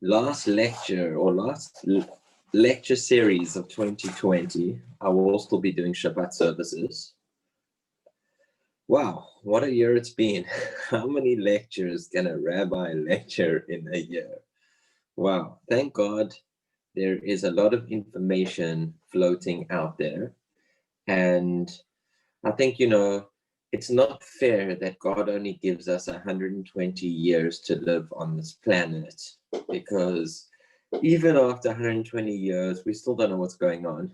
Last lecture series of 2020, I will still be doing Shabbat services. Wow, what a year it's been. How many lectures can a rabbi lecture in a year? Wow, thank God there is a lot of information floating out there. And I think, it's not fair that God only gives us 120 years to live on this planet, because even after 120 years, we still don't know what's going on.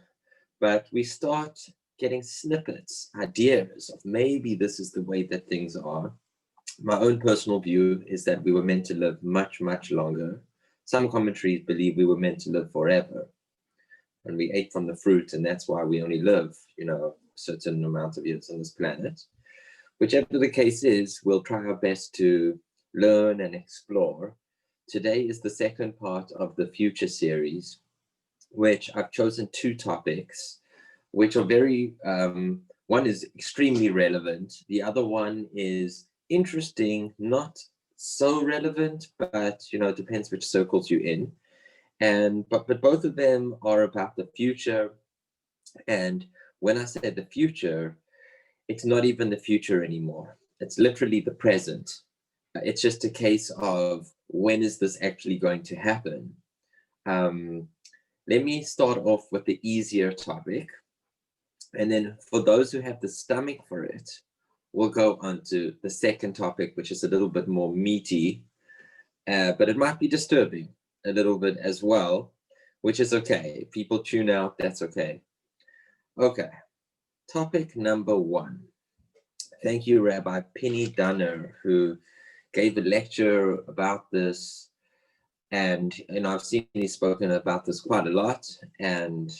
But we start getting snippets, ideas of maybe this is the way that things are. My own personal view is that we were meant to live much, much longer. Some commentaries believe we were meant to live forever. And we ate from the fruit, and that's why we only live, a certain amount of years on this planet. Whichever the case is, we'll try our best to learn and explore. Today is the second part of the Future series, which I've chosen two topics, which are very, one is extremely relevant. The other one is interesting, not so relevant, but, it depends which circles you're in. But both of them are about the future. And when I say the future, it's not even the future anymore. It's literally the present. It's just a case of when is this actually going to happen? Let me start off with the easier topic. And then for those who have the stomach for it, we'll go on to the second topic, which is a little bit more meaty, but it might be disturbing a little bit as well, which is okay. If people tune out, that's okay. Okay. Topic number one. Thank you, Rabbi Penny Dunner, who gave a lecture about this. And, I've seen he's spoken about this quite a lot. And,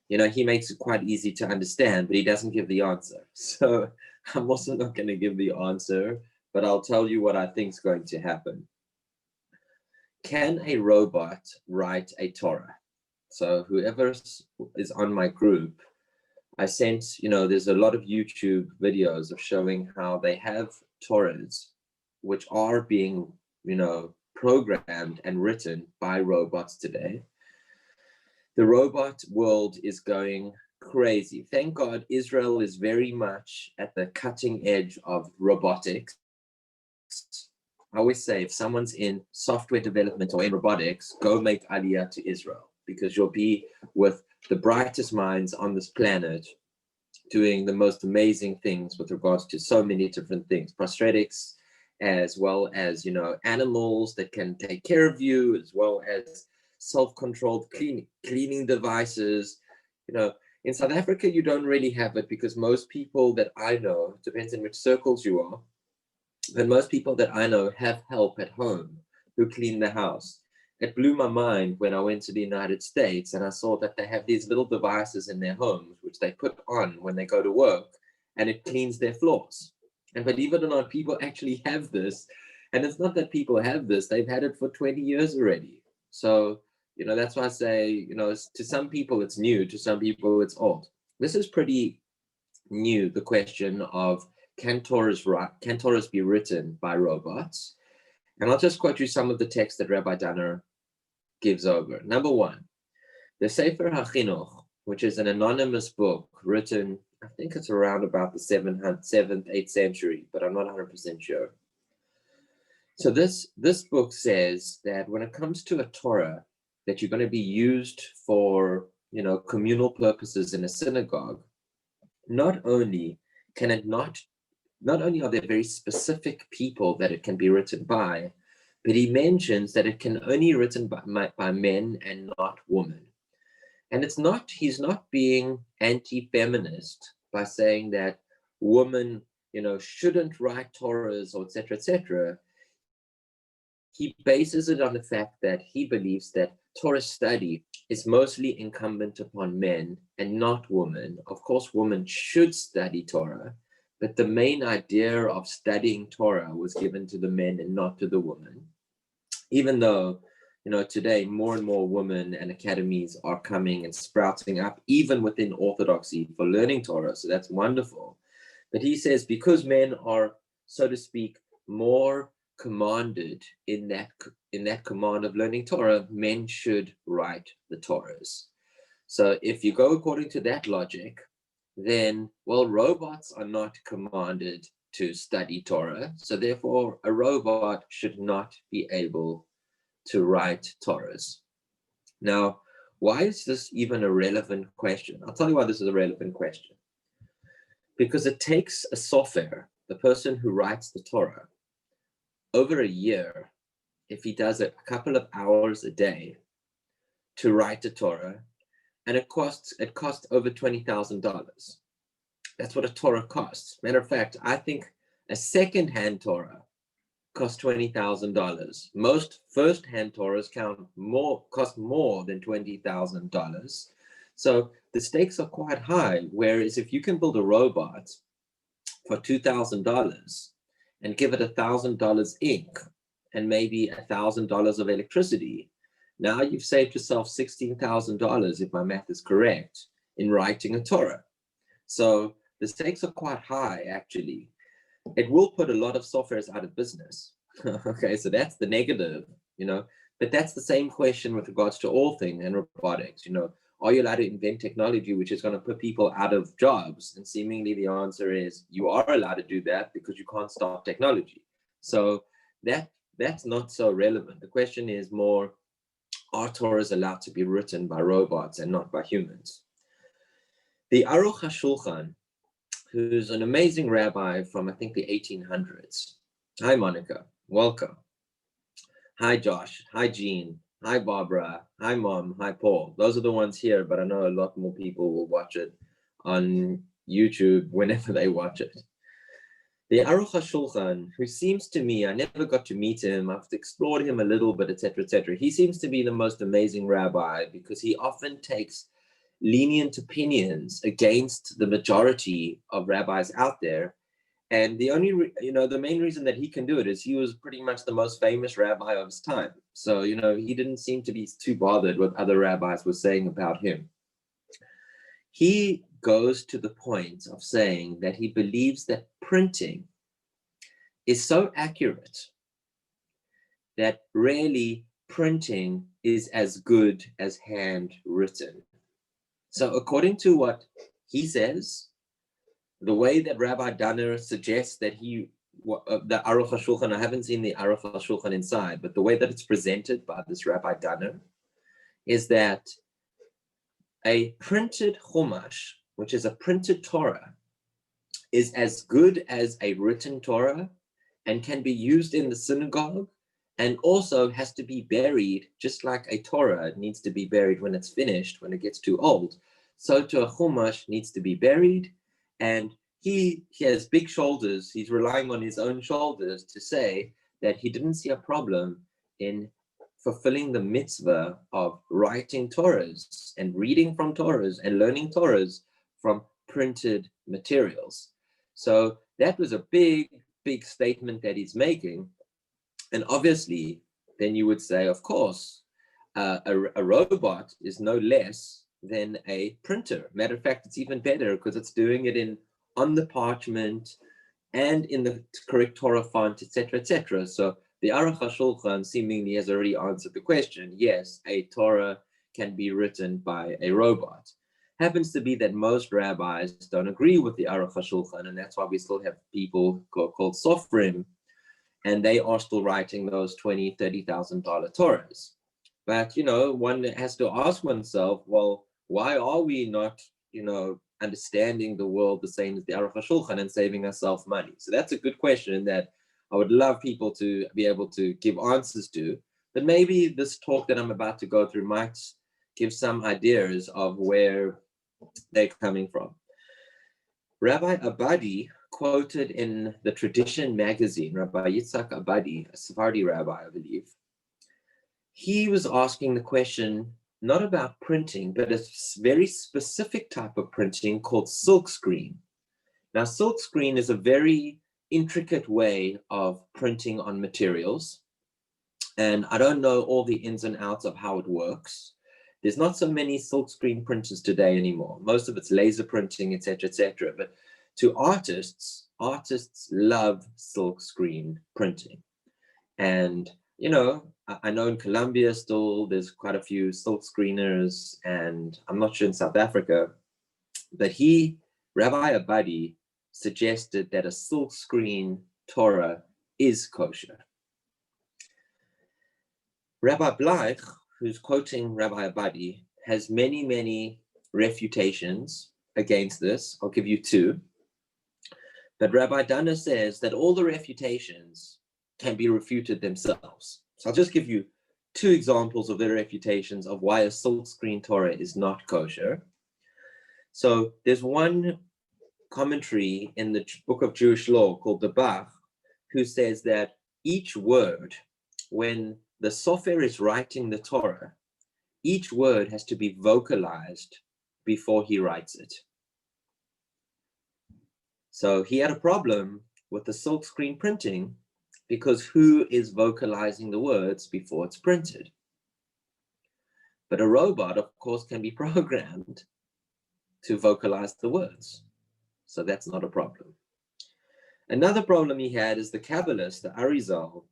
he makes it quite easy to understand, but he doesn't give the answer. So I'm also not going to give the answer, but I'll tell you what I think is going to happen. Can a robot write a Torah? So whoever is on my group, I sent, there's a lot of YouTube videos of showing how they have Torahs, which are being, programmed and written by robots today. The robot world is going crazy. Thank God Israel is very much at the cutting edge of robotics. I always say, if someone's in software development or in robotics, go make Aliyah to Israel, because you'll be with the brightest minds on this planet doing the most amazing things with regards to so many different things, prosthetics, as well as, animals that can take care of you, as well as self-controlled cleaning devices. In South Africa, you don't really have it, because most people that I know, depends on which circles you are, but most people that I know have help at home who clean the house. It blew my mind when I went to the United States and I saw that they have these little devices in their homes, which they put on when they go to work, and it cleans their floors. And believe it or not, people actually have this. And it's not that people have this, they've had it for 20 years already. So, that's why I say, to some people it's new, to some people it's old. This is pretty new, the question of can Torahs be written by robots? And I'll just quote you some of the text that Rabbi Dunner gives over. Number one, the Sefer HaChinuch, which is an anonymous book written, I think it's around about the 7th, 8th century, but I'm not 100% sure. So this book says that when it comes to a Torah that you're going to be used for, communal purposes in a synagogue, not only are there very specific people that it can be written by, but he mentions that it can only be written by men and not women. And he's not being anti-feminist by saying that women, shouldn't write Torahs or etc. He bases it on the fact that he believes that Torah study is mostly incumbent upon men and not women. Of course, women should study Torah, but the main idea of studying Torah was given to the men and not to the women. Even though, today more and more women and academies are coming and sprouting up, even within Orthodoxy, for learning Torah. So that's wonderful. But he says because men are, so to speak, more commanded in that command of learning Torah, men should write the Torahs. So if you go according to that logic, then, well, robots are not commanded to study Torah, so therefore a robot should not be able to write Torahs. Now, why is this even a relevant question? I'll tell you why this is a relevant question. Because it takes a sofer, the person who writes the Torah, over a year, if he does it a couple of hours a day, to write the Torah, and it costs over $20,000. That's what a Torah costs. Matter of fact, I think a second-hand Torah costs $20,000. Most first-hand Torahs cost more than $20,000. So the stakes are quite high. Whereas if you can build a robot for $2,000 and give it $1,000 ink and maybe $1,000 of electricity, now you've saved yourself $16,000, if my math is correct, in writing a Torah. So the stakes are quite high, actually. It will put a lot of softwares out of business. Okay, so that's the negative, but that's the same question with regards to all things and robotics. Are you allowed to invent technology which is going to put people out of jobs? And seemingly the answer is you are allowed to do that because you can't stop technology. So that's not so relevant. The question is more, are Torahs allowed to be written by robots and not by humans? The Aruch HaShulchan, who's an amazing rabbi from, I think, the 1800s. Hi, Monica. Welcome. Hi, Josh. Hi, Jean. Hi, Barbara. Hi, Mom. Hi, Paul. Those are the ones here, but I know a lot more people will watch it on YouTube whenever they watch it. The Aruch HaShulchan, who seems to me, I never got to meet him, I've explored him a little bit, etc., etc. He seems to be the most amazing rabbi because he often takes lenient opinions against the majority of rabbis out there. And the the main reason that he can do it is he was pretty much the most famous rabbi of his time. So, he didn't seem to be too bothered what other rabbis were saying about him. He goes to the point of saying that he believes that printing is so accurate that really printing is as good as handwritten. So according to what he says, the way that Rabbi Danner suggests that the Aruch HaShulchan, I haven't seen the Aruch HaShulchan inside, but the way that it's presented by this Rabbi Danner is that a printed Chumash, which is a printed Torah, is as good as a written Torah and can be used in the synagogue and also has to be buried just like a Torah needs to be buried when it's finished, when it gets too old. So to a Chumash needs to be buried, and he has big shoulders. He's relying on his own shoulders to say that he didn't see a problem in fulfilling the mitzvah of writing Torahs and reading from Torahs and learning Torahs from printed materials. So that was a big, big statement that he's making. And obviously, then you would say, of course, a robot is no less than a printer. Matter of fact, it's even better because it's doing it on the parchment and in the correct Torah font, etc., etc. So the Aruch HaShulchan seemingly has already answered the question. Yes, a Torah can be written by a robot. Happens to be that most rabbis don't agree with the Aruch HaShulchan, and that's why we still have people called Sofrim, and they are still writing those $20,000, $30,000 Torahs. But, one has to ask oneself, well, why are we not, understanding the world the same as the Aruch HaShulchan and saving ourselves money? So that's a good question that I would love people to be able to give answers to. But maybe this talk that I'm about to go through might give some ideas of where they're coming from. Rabbi Abadi quoted in the Tradition magazine, Rabbi Yitzhak Abadi, a Sephardi rabbi, I believe. He was asking the question not about printing, but a very specific type of printing called silkscreen. Now, silkscreen is a very intricate way of printing on materials, and I don't know all the ins and outs of how it works. There's not so many silkscreen printers today anymore. Most of it's laser printing, etc., etc. But to artists love silkscreen printing. And, you know, I know in Colombia still, there's quite a few silk screeners, and I'm not sure in South Africa, but Rabbi Abadi, suggested that a silk screen Torah is kosher. Rabbi Bleich, who's quoting Rabbi Abadi, has many, many refutations against this. I'll give you two. But Rabbi Dana says that all the refutations can be refuted themselves. So I'll just give you two examples of the refutations of why a silk screen Torah is not kosher. So there's one commentary in the book of Jewish law called the Bach, who says that each word, when the Sofer is writing the Torah, each word has to be vocalized before he writes it. So he had a problem with the silk screen printing because who is vocalizing the words before it's printed? But a robot, of course, can be programmed to vocalize the words. So that's not a problem. Another problem he had is the Kabbalist, the Arizal,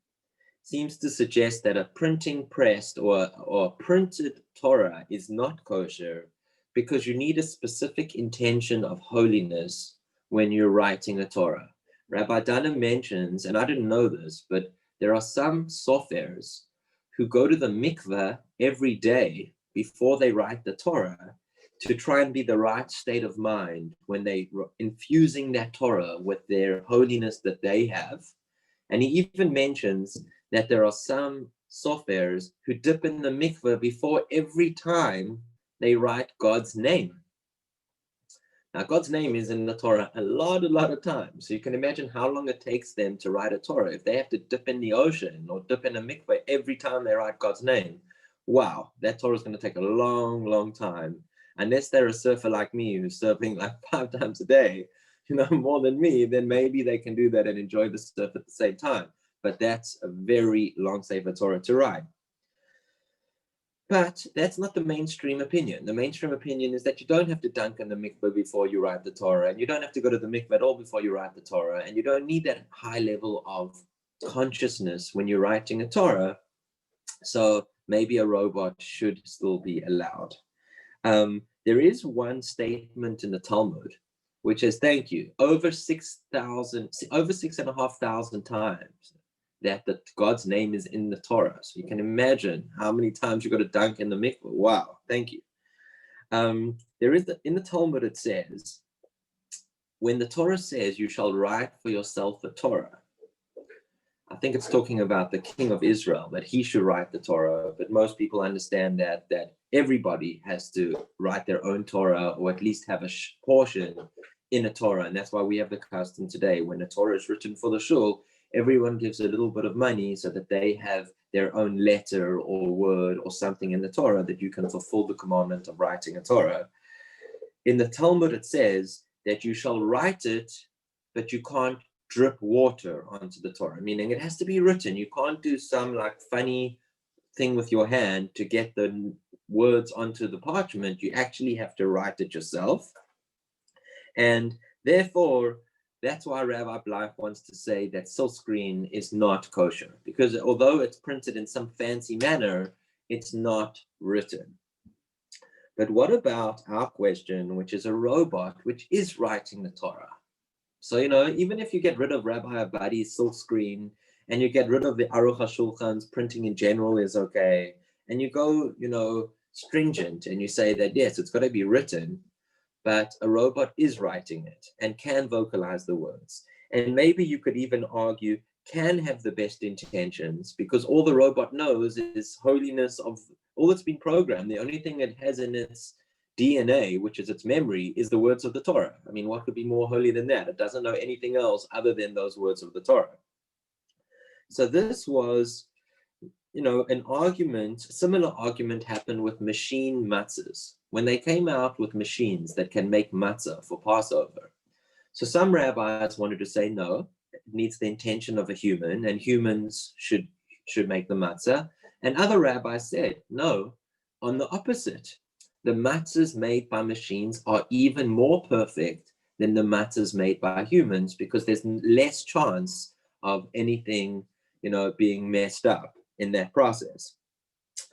seems to suggest that a printing pressed or printed Torah is not kosher because you need a specific intention of holiness when you're writing a Torah. Rabbi Dana mentions, and I didn't know this, but there are some sofers who go to the mikveh every day before they write the Torah to try and be the right state of mind when they infusing that Torah with their holiness that they have. And he even mentions that there are some sofers who dip in the mikveh before every time they write God's name. Now, God's name is in the Torah a lot of times. So you can imagine how long it takes them to write a Torah. If they have to dip in the ocean or dip in a mikveh every time they write God's name, wow, that Torah is going to take a long time. Unless they're a surfer like me who's surfing like 5 times a day, you know, more than me, then maybe they can do that and enjoy the surf at the same time. But that's a very long Sefer Torah to write. But that's not the mainstream opinion. The mainstream opinion is that you don't have to dunk in the mikveh before you write the Torah, and you don't have to go to the mikveh at all before you write the Torah, and you don't need that high level of consciousness when you're writing a Torah. So maybe a robot should still be allowed. There is one statement in the Talmud which is, thank you, over 6,500 times that God's name is in the Torah. So you can imagine how many times you got to dunk in the mikveh. Wow, thank you. In the Talmud it says, when the Torah says you shall write for yourself a Torah, I think it's talking about the king of Israel, that he should write the Torah, but most people understand that everybody has to write their own Torah, or at least have a portion in a Torah. And that's why we have the custom today, when a Torah is written for the shul, everyone gives a little bit of money so that they have their own letter or word or something in the Torah that you can fulfill the commandment of writing a Torah. In the Talmud, it says that you shall write it, but you can't drip water onto the Torah, meaning it has to be written. You can't do some like funny thing with your hand to get the words onto the parchment. You actually have to write it yourself. And therefore, that's why Rabbi Bleich wants to say that silk screen is not kosher, because although it's printed in some fancy manner, it's not written. But what about our question, which is a robot, which is writing the Torah? So, you know, even if you get rid of Rabbi Abadi's silk screen and you get rid of the Aruch HaShulchan's, printing in general is okay, and you go, you know, stringent and you say that, yes, it's got to be written, but a robot is writing it and can vocalize the words. And maybe you could even argue can have the best intentions, because all the robot knows is holiness of all that's been programmed. The only thing it has in its DNA, which is its memory, is the words of the Torah. I mean, what could be more holy than that? It doesn't know anything else other than those words of the Torah. So this was, you know, an argument, similar argument happened with machine matzahs. When they came out with machines that can make matzah for Passover. So some rabbis wanted to say, no, it needs the intention of a human, and humans should make the matzah. And other rabbis said, no, on the opposite. The matzahs made by machines are even more perfect than the matzahs made by humans, because there's less chance of anything being messed up in that process.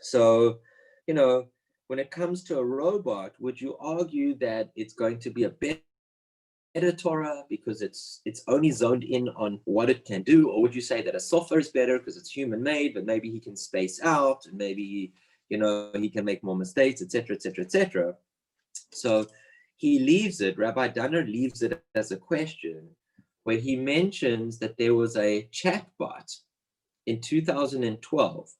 So, when it comes to a robot, would you argue that it's going to be a better Torah because it's only zoned in on what it can do? Or would you say that a software is better because it's human made, but maybe he can space out and maybe, he can make more mistakes, etc., etc., etc. So he leaves it, Rabbi Dunner leaves it as a question where he mentions that there was a chatbot in 2012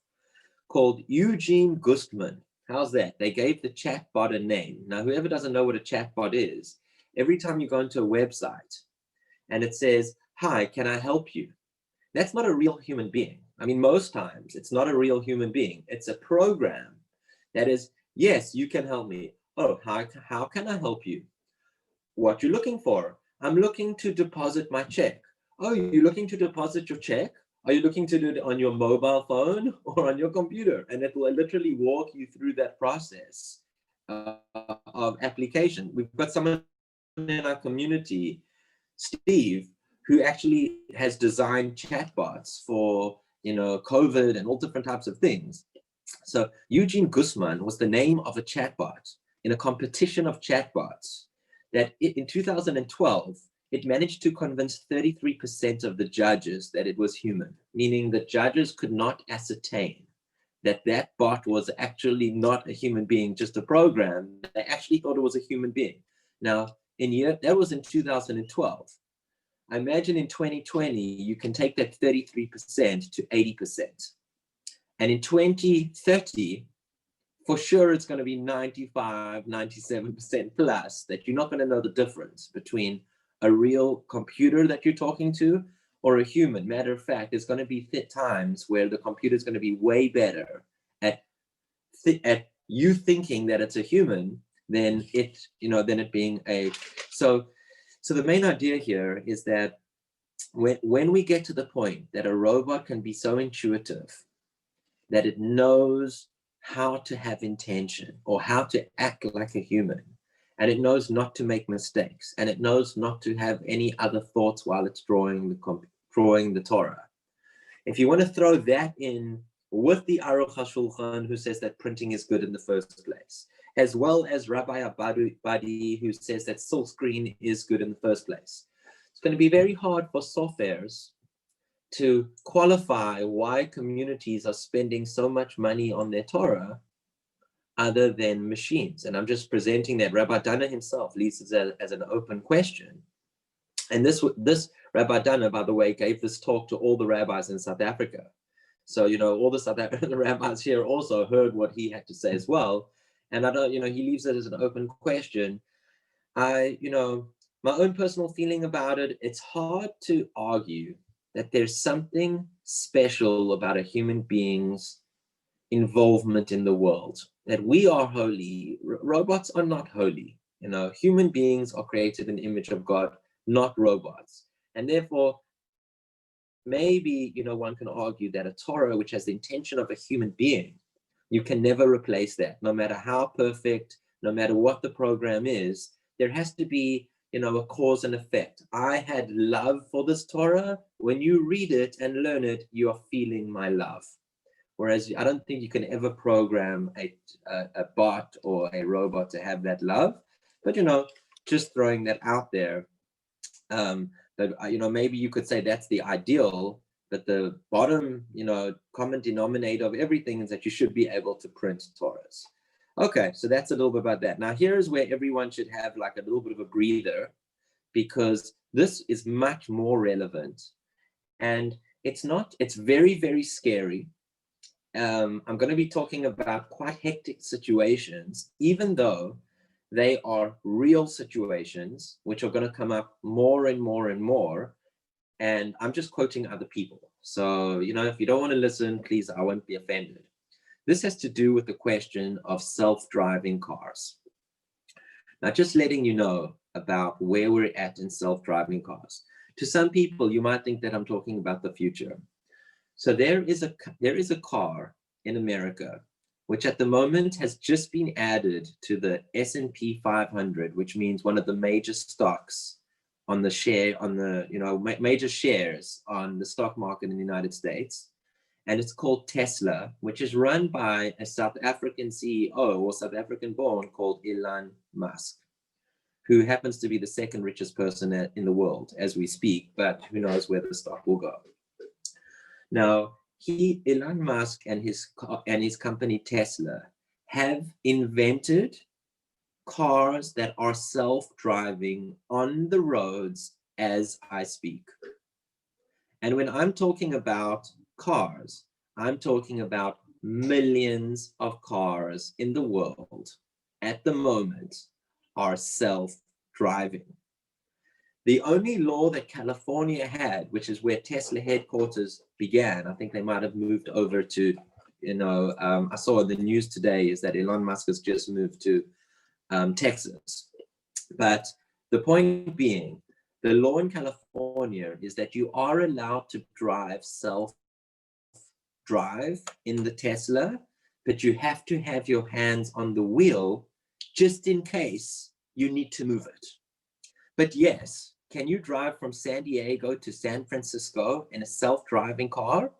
called Eugene Gustman. How's that? They gave the chatbot a name. Now, whoever doesn't know what a chatbot is, every time you go into a website and it says, "Hi, can I help you?" That's not a real human being. I mean, most times it's not a real human being. It's a program that is, "Yes, you can help me." "Oh, how can I help you?" "What you looking for?" "I'm looking to deposit my check." "Oh, you're looking to deposit your check? Are you looking to do it on your mobile phone or on your computer?" And it will literally walk you through that process of application. We've got someone in our community, Steve, who actually has designed chatbots for, COVID and all different types of things. So Eugene Guzman was the name of a chatbot in a competition of chatbots that in 2012, it managed to convince 33% of the judges that it was human, meaning the judges could not ascertain that that bot was actually not a human being, just a program. They actually thought it was a human being. Now, that was in 2012. I imagine in 2020, you can take that 33% to 80%. And in 2030, for sure, it's going to be 95, 97% plus that you're not going to know the difference between a real computer that you're talking to or a human. Matter of fact, there's going to be times where the computer is going to be way better at you thinking that it's a human than it being a. So the main idea here is that when we get to the point that a robot can be so intuitive that it knows how to have intention or how to act like a human, and it knows not to make mistakes, and it knows not to have any other thoughts while it's drawing the Torah. If you want to throw that in with the Aruch HaShulchan, who says that printing is good in the first place, as well as Rabbi Abadi, who says that silk screen is good in the first place, it's going to be very hard for softwares to qualify why communities are spending so much money on their Torah other than machines. And I'm just presenting that. Rabbi Dana himself leaves it as an open question. And this Rabbi Dana, by the way, gave this talk to all the rabbis in South Africa. So, all the South African rabbis here also heard what he had to say as well. And I don't, he leaves it as an open question. My own personal feeling about it, it's hard to argue that there's something special about a human being's involvement in the world, that we are holy. Robots are not holy. Human beings are created in the image of God, not robots. And therefore, maybe, one can argue that a Torah, which has the intention of a human being, you can never replace that. No matter how perfect, no matter what the program is, there has to be a cause and effect. I had love for this Torah. When you read it and learn it, you are feeling my love. Whereas I don't think you can ever program a bot or a robot to have that love. But, just throwing that out there. But, maybe you could say that's the ideal, but the bottom, common denominator of everything is that you should be able to print Torahs. Okay, so that's a little bit about that. Now, here's where everyone should have like a little bit of a breather, because this is much more relevant. And it's very, very scary. I'm going to be talking about quite hectic situations, even though they are real situations, which are going to come up more and more and more. And I'm just quoting other people. So, if you don't want to listen, please, I won't be offended. This has to do with the question of self-driving cars. Now, just letting you know about where we're at in self-driving cars. To some people, you might think that I'm talking about the future. So there is a car in America, which at the moment has just been added to the S&P 500, which means one of the major stocks on the share, on the, major shares on the stock market in the United States. And it's called Tesla, which is run by a South African CEO or South African born called Elon Musk, who happens to be the second richest person in the world as we speak, but who knows where the stock will go. Now, Elon Musk and his company Tesla have invented cars that are self-driving on the roads as I speak. And when I'm talking about cars, I'm talking about millions of cars in the world at the moment are self-driving. The only law that California had, which is where Tesla headquarters began, I think they might have moved over to, I saw in the news today is that Elon Musk has just moved to Texas. But the point being, the law in California is that you are allowed to drive self-drive in the Tesla, but you have to have your hands on the wheel just in case you need to move it. But yes, can you drive from San Diego to San Francisco in a self-driving car?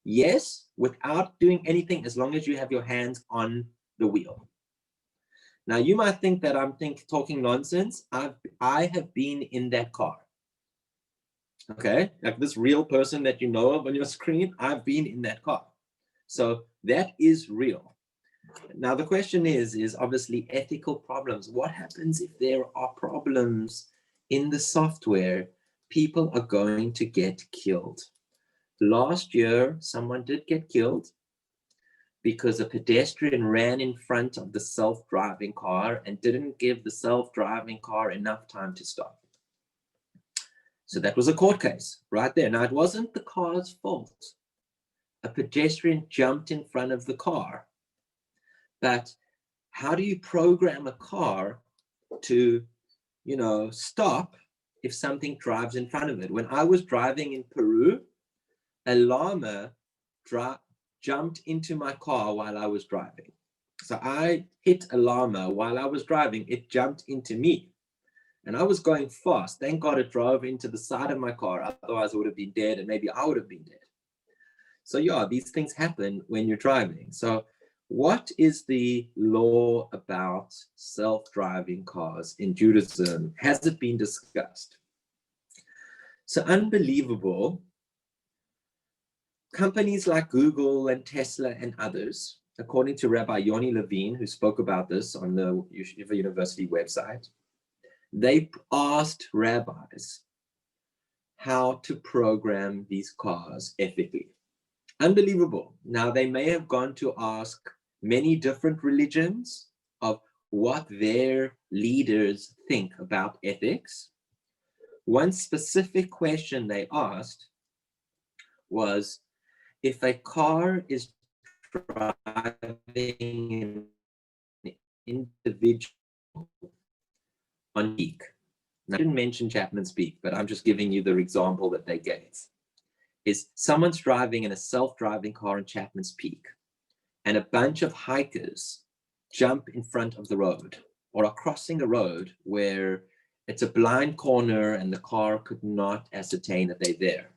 Yes, without doing anything, as long as you have your hands on the wheel. Now, you might think that I'm talking nonsense. I have been in that car. Okay, like this real person that you know of on your screen, I've been in that car. So that is real. Now, the question is obviously ethical problems. What happens if there are problems in the software? People are going to get killed. Last year, someone did get killed because a pedestrian ran in front of the self-driving car and didn't give the self-driving car enough time to stop. So that was a court case right there. Now, it wasn't the car's fault. A pedestrian jumped in front of the car. But how do you program a car to, stop if something drives in front of it? When I was driving in Peru, a llama jumped into my car while I was driving. So I hit a llama while I was driving. It jumped into me. And I was going fast. Thank God it drove into the side of my car. Otherwise, I would have been dead, and maybe I would have been dead. So yeah, these things happen when you're driving. So what is the law about self-driving cars in Judaism? Has it been discussed? So unbelievable. Companies like Google and Tesla and others, according to Rabbi Yoni Levine, who spoke about this on the Yeshiva University website, they asked rabbis how to program these cars ethically. Unbelievable. Now, they may have gone to ask many different religions of what their leaders think about ethics. One specific question they asked was, if a car is driving an individual on peak, I didn't mention Chapman's Peak, but I'm just giving you the example that they gave, is someone's driving in a self-driving car in Chapman's Peak, and a bunch of hikers jump in front of the road or are crossing a road where it's a blind corner and the car could not ascertain that they're there.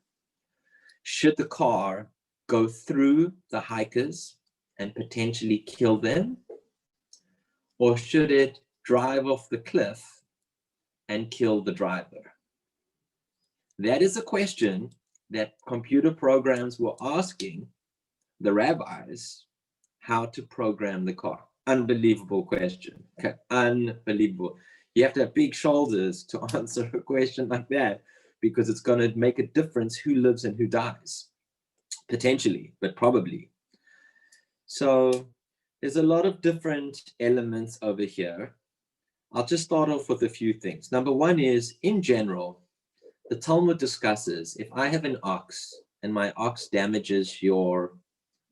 Should the car go through the hikers and potentially kill them? Or should it drive off the cliff and kill the driver? That is a question that computer programs were asking the rabbis how to program the car. Unbelievable question. Okay. Unbelievable. You have to have big shoulders to answer a question like that, because it's going to make a difference who lives and who dies. Potentially, but probably. So there's a lot of different elements over here. I'll just start off with a few things. Number one is, in general, the Talmud discusses, if I have an ox and my ox damages your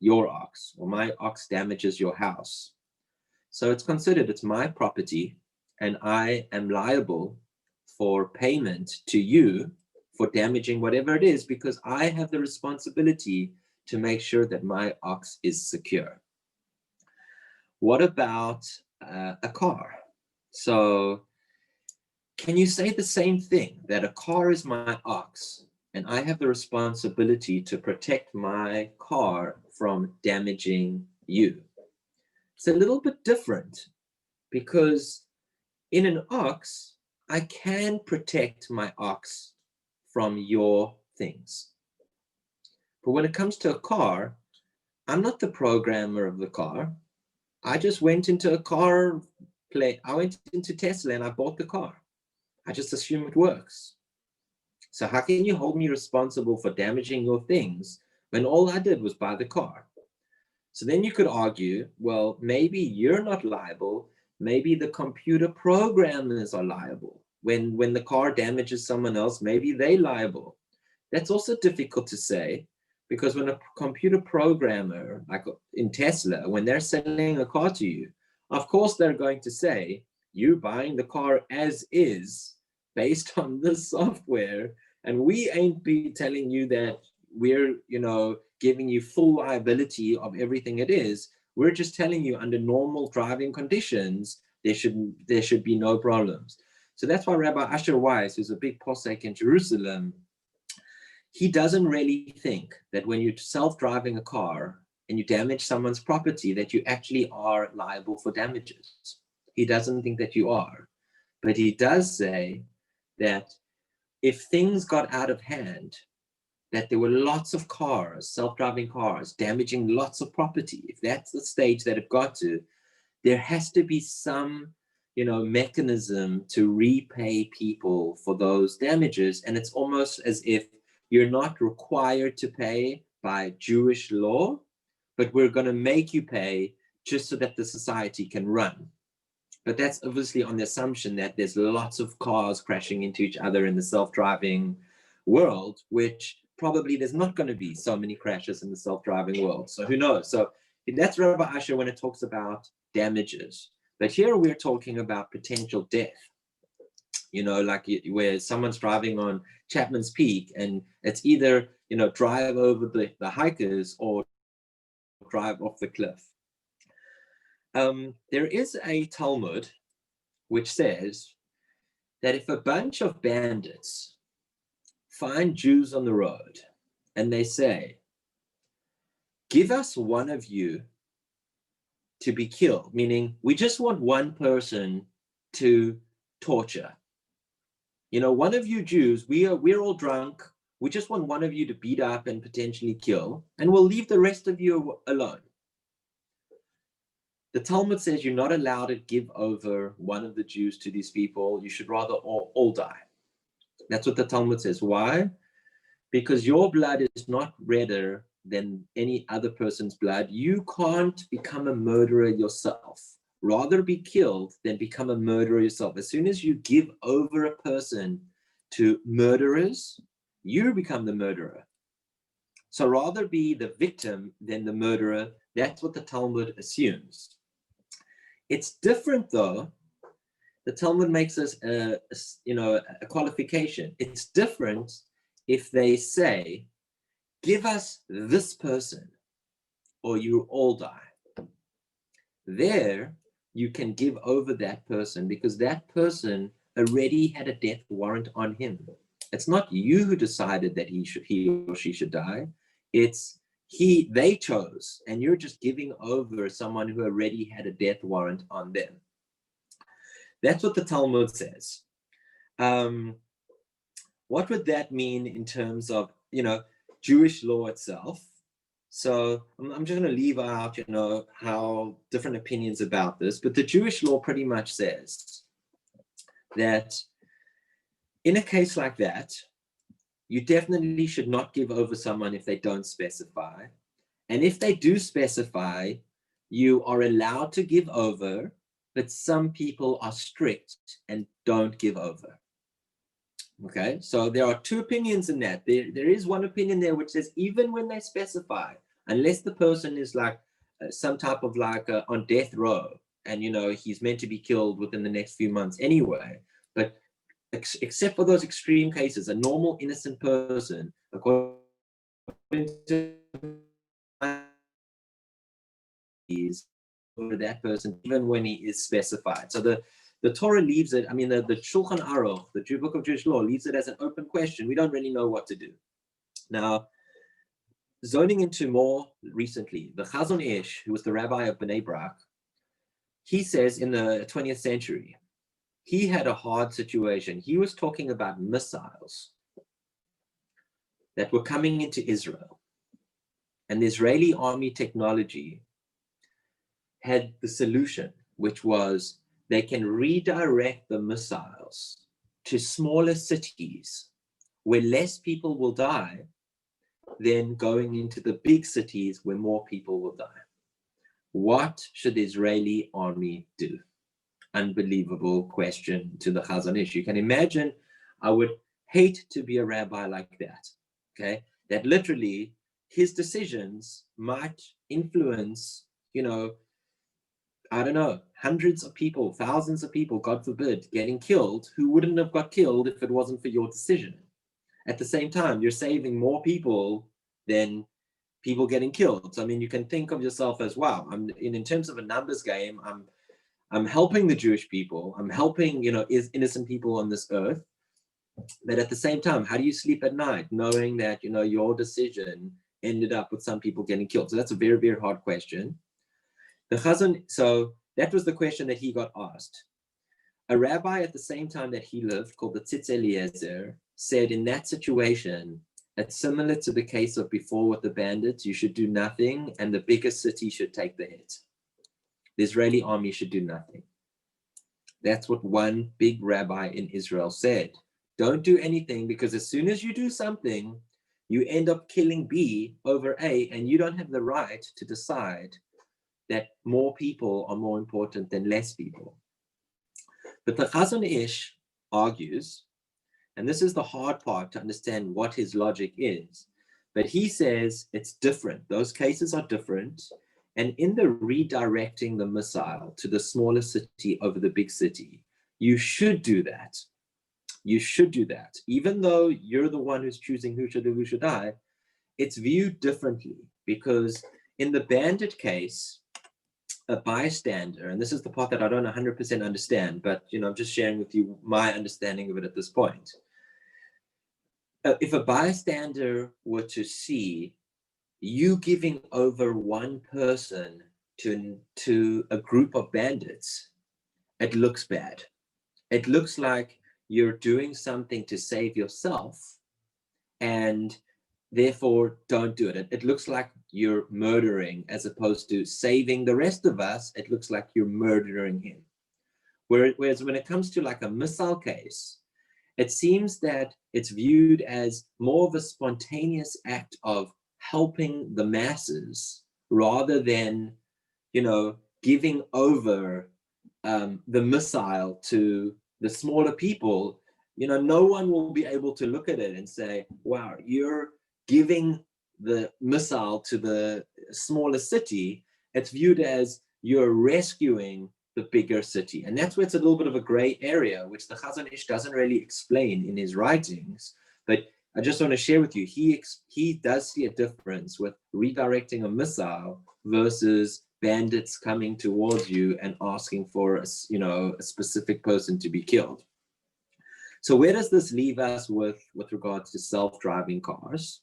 ox, or my ox damages your house, so it's considered it's my property, and I am liable for payment to you for damaging whatever it is, because I have the responsibility to make sure that my ox is secure. What about a car? So can you say the same thing, that a car is my ox and I have the responsibility to protect my car from damaging you? It's a little bit different, because in an ox, I can protect my ox from your things. But when it comes to a car, I'm not the programmer of the car. I just went into a car play. I went into Tesla and I bought the car. I just assume it works. So how can you hold me responsible for damaging your things when all I did was buy the car? So then you could argue, well, maybe you're not liable. Maybe the computer programmers are liable. When the car damages someone else, maybe they're liable. That's also difficult to say, because when a computer programmer, like in Tesla, when they're selling a car to you, of course they're going to say, you buying the car as is based on this software, and we ain't be telling you that we're, giving you full liability of everything it is. We're just telling you under normal driving conditions, there should be no problems. So that's why Rabbi Asher Weiss, who's a big posek in Jerusalem, he doesn't really think that when you're self-driving a car and you damage someone's property, that you actually are liable for damages. He doesn't think that you are. But he does say that if things got out of hand, that there were lots of cars, self-driving cars, damaging lots of property, if that's the stage that it got to, there has to be some, mechanism to repay people for those damages. And it's almost as if you're not required to pay by Jewish law, but we're going to make you pay just so that the society can run. But that's obviously on the assumption that there's lots of cars crashing into each other in the self-driving world, which probably there's not going to be so many crashes in the self-driving world. So who knows? So that's Rabbi Asher when it talks about damages. But here we're talking about potential death. Like where someone's driving on Chapman's Peak and it's either, drive over the hikers or drive off the cliff. There is a Talmud which says that if a bunch of bandits find Jews on the road and they say, give us one of you to be killed, meaning we just want one person to torture. One of you Jews, we're all drunk. We just want one of you to beat up and potentially kill, and we'll leave the rest of you alone. The Talmud says you're not allowed to give over one of the Jews to these people. You should rather all die. That's what the Talmud says. Why? Because your blood is not redder than any other person's blood. You can't become a murderer yourself. Rather be killed than become a murderer yourself. As soon as you give over a person to murderers, you become the murderer. So rather be the victim than the murderer. That's what the Talmud assumes. It's different though. The Talmud makes us a qualification. It's different if they say, give us this person or you all die. There, you can give over that person because that person already had a death warrant on him. It's not you who decided that he or she should die. It's they chose, and you're just giving over someone who already had a death warrant on them. That's what the Talmud says. What would that mean in terms of, Jewish law itself? So I'm just going to leave out, how different opinions about this, but the Jewish law pretty much says that in a case like that, you definitely should not give over someone if they don't specify. And if they do specify, you are allowed to give over, but some people are strict and don't give over. Okay, so there are two opinions in that. There is one opinion there which says even when they specify, unless the person is like some type of on death row and he's meant to be killed within the next few months anyway, but except for those extreme cases, a normal innocent person, according to that person, even when he is specified. So The Torah leaves it, I mean, the Shulchan Aruch, the Jew Book of Jewish Law, leaves it as an open question. We don't really know what to do. Now, zoning into more recently, the Chazon Ish, who was the rabbi of Bnei Brak, he says in the 20th century, he had a hard situation. He was talking about missiles that were coming into Israel. And the Israeli army technology had the solution, which was they can redirect the missiles to smaller cities where less people will die than going into the big cities where more people will die. What should the Israeli army do? Unbelievable question to the Chazon Ish. You can imagine, I would hate to be a rabbi like that, okay? That literally his decisions might influence, I don't know, hundreds of people, thousands of people, God forbid, getting killed, who wouldn't have got killed if it wasn't for your decision. At the same time, you're saving more people than people getting killed. So, I mean, you can think of yourself as, wow, in terms of a numbers game, I'm helping the Jewish people. I'm helping, innocent people on this earth. But at the same time, how do you sleep at night knowing that, your decision ended up with some people getting killed? So that's a very, very hard question. So that was the question that he got asked. A rabbi at the same time that he lived, called the Tzitz Eliezer, said in that situation, it's similar to the case of before with the bandits, you should do nothing and the biggest city should take the hit. The Israeli army should do nothing. That's what one big rabbi in Israel said. Don't do anything, because as soon as you do something, you end up killing B over A, and you don't have the right to decide that more people are more important than less people. But the Chazon Ish argues, and this is the hard part to understand what his logic is, but he says it's different. Those cases are different. And in the redirecting the missile to the smaller city over the big city, you should do that. You should do that. Even though you're the one who's choosing who should live, who should die, it's viewed differently, because in the bandit case, a bystander, and this is the part that I don't 100% understand, but I'm just sharing with you my understanding of it at this point. If a bystander were to see you giving over one person to a group of bandits, it looks bad. It looks like you're doing something to save yourself, and therefore don't do it. It looks like you're murdering as opposed to saving the rest of us. It looks like you're murdering him. Whereas when it comes to like a missile case, it seems that it's viewed as more of a spontaneous act of helping the masses rather than, giving over the missile to the smaller people. No one will be able to look at it and say, wow, you're giving the missile to the smaller city. It's viewed as you're rescuing the bigger city. And that's where it's a little bit of a gray area, which the Chazon Ish doesn't really explain in his writings. But I just want to share with you, he does see a difference with redirecting a missile versus bandits coming towards you and asking for a specific person to be killed. So where does this leave us with regards to self-driving cars?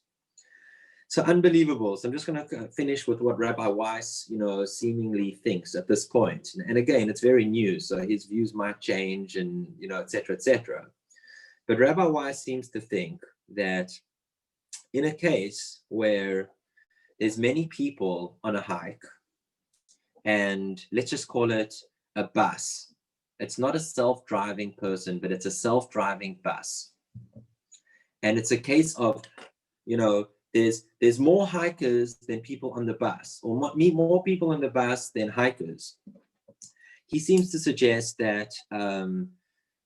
So unbelievable. So I'm just going to finish with what Rabbi Weiss, seemingly thinks at this point. And again, it's very new, so his views might change, and et cetera, et cetera. But Rabbi Weiss seems to think that in a case where there's many people on a hike, and let's just call it a bus. It's not a self-driving person, but it's a self-driving bus. And it's a case of, there's more hikers than people on the bus, or more people on the bus than hikers. He seems to suggest that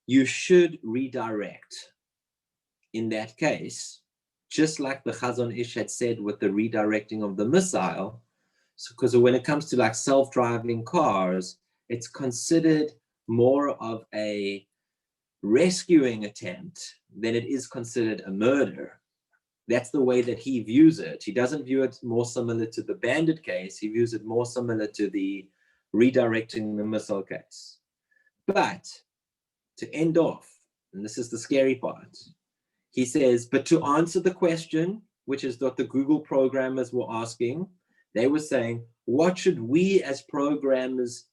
you should redirect in that case, just like the Chazon Ish had said with the redirecting of the missile. Because when it comes to like self-driving cars, it's considered more of a rescuing attempt than it is considered a murder. That's the way that he views it. He doesn't view it more similar to the bandit case. He views it more similar to the redirecting the missile case. But to end off, and this is the scary part, he says, but to answer the question, which is what the Google programmers were asking, they were saying, what should we as programmers,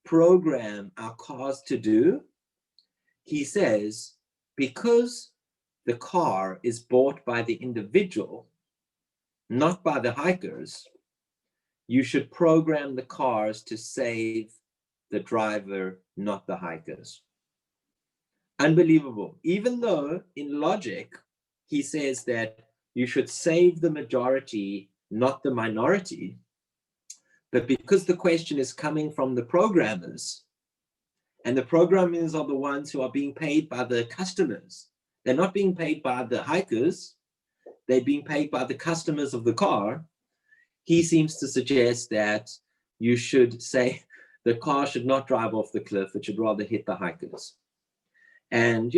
program our cars to do? He says, because the car is bought by the individual, not by the hikers, you should program the cars to save the driver, not the hikers. Unbelievable. Even though in logic, he says that you should save the majority, not the minority. But because the question is coming from the programmers, and the programmers are the ones who are being paid by the customers, they're not being paid by the hikers, they're being paid by the customers of the car. He seems to suggest that you should say the car should not drive off the cliff, it should rather hit the hikers. And,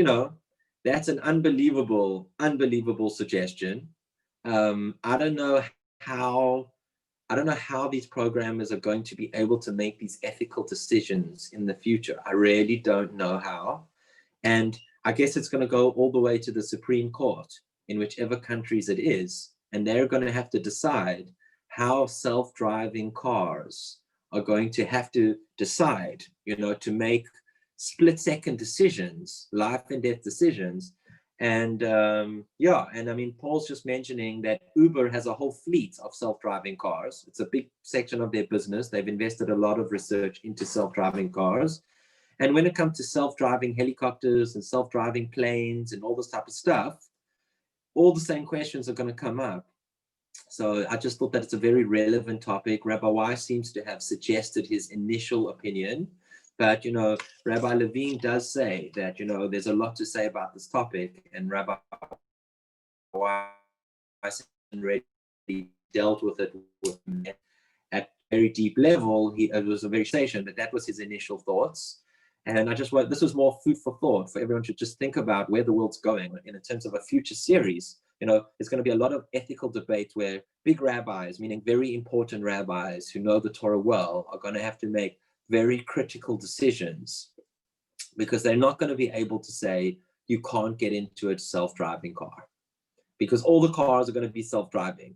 that's an unbelievable suggestion. I don't know how these programmers are going to be able to make these ethical decisions in the future. I really don't know how. And I guess it's going to go all the way to the Supreme Court in whichever countries it is. And they're going to have to decide how self-driving cars are going to have to decide, to make split-second decisions, life and death decisions. And and I mean, Paul's just mentioning that Uber has a whole fleet of self-driving cars. It's a big section of their business. They've invested a lot of research into self-driving cars. And when it comes to self-driving helicopters and self-driving planes and all this type of stuff, all the same questions are going to come up. So I just thought that it's a very relevant topic. Rabbi Weiss seems to have suggested his initial opinion. But, Rabbi Levine does say that, there's a lot to say about this topic, and Rabbi Weiss already dealt with it at a very deep level. It was a very station, but that was his initial thoughts. And this was more food for thought for everyone to just think about where the world's going in terms of a future series. There's going to be a lot of ethical debate where big rabbis, meaning very important rabbis who know the Torah well, are going to have to make very critical decisions, because they're not going to be able to say you can't get into a self-driving car, because all the cars are going to be self-driving,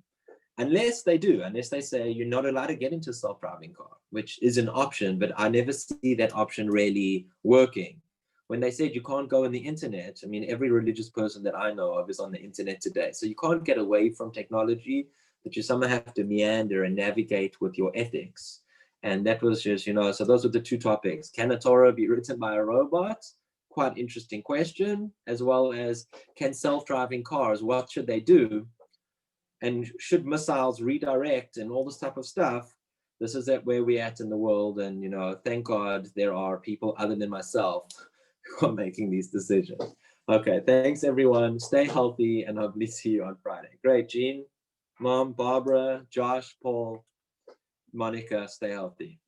unless they say you're not allowed to get into a self-driving car, which is an option, but I never see that option really working. When they said you can't go on the internet, I mean, every religious person that I know of is on the internet today, so you can't get away from technology, but you somehow have to meander and navigate with your ethics. And that was just, so those are the two topics. Can a Torah be written by a robot? Quite interesting question. As well as, can self-driving cars, what should they do? And should missiles redirect and all this type of stuff? This is where we're at in the world. And, thank God there are people other than myself who are making these decisions. Okay, thanks everyone. Stay healthy, and hopefully see you on Friday. Great, Jean, Mom, Barbara, Josh, Paul, Monica, stay healthy.